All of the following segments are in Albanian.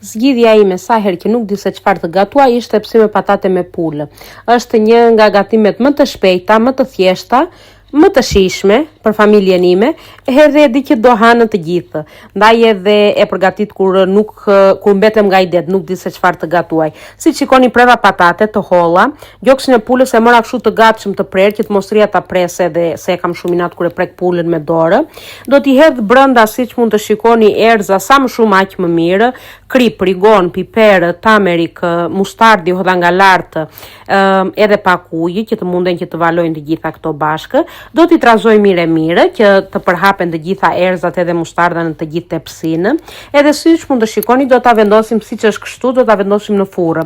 Zgjidhja ime sa herë që nuk di se çfarë të gatuaj ishte pse me patate me pulë. Është një nga gatimet më të shpejta, më të thjeshta, më të shijshme për familjen ime, edhe e di që do hanë të gjithë. Ndaj edhe e përgatit kur mbetem nga i det, nuk di se çfarë të gatuaj. Si shikoni preva patate të holla, gjoksin e pulës e mora kështu të gatshëm të prerë, që të mos rria ta pres edhe se e kam shumë inat kur e prek pulën me dorë. Do t'i hedh brenda, siç mund të shikoni, erza sa më shumë aq më mirë, krip, rigon, piper, tamerik, mustardi hodha nga lart, edhe pak ujë që të munden që të valojnë të gjitha këto bashkë. Do t'i trazoj mire që të përhapen të gjitha erzat edhe mustarda në të gjithë tepsinë. Edhe siç mund të shikoni, do ta vendosim siç është kështu, do ta vendosim në furrë.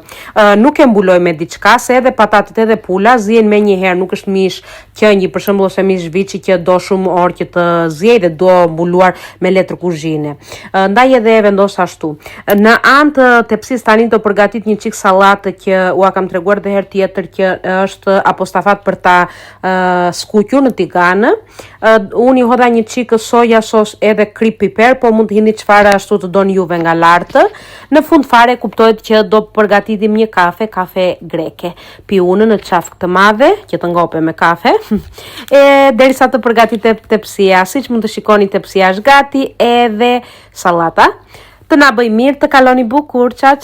Nuk e mbuloj me diçka, se edhe patatet edhe pula zihen me një herë, nuk është mish qëngjë, për shembull, ose mish viçi që do shumë orë që të ziej dhe do mbuluar me letër kuzhine. Ndaj edhe e vendos ashtu. Në anë të tepsisë tani do përgatit një çik sallatë që ua kam treguar edhe herë tjetër që është apostafat për ta skuqur në tiganë. Unë i hodha një çik soja sos edhe krip piper, po mund të hini çfarë ashtu të doni juve nga lartë. Në fund fare kuptohet që do përgatitim një kafe greke. Pi unë në çafë të madhe që të ngope me kafe. Derisa të përgatitet tepsia, siç mund të shikoni, tepsia është gati, edhe sallata. Të na bëj mirë, të kaloni bukur. Ciao ciao.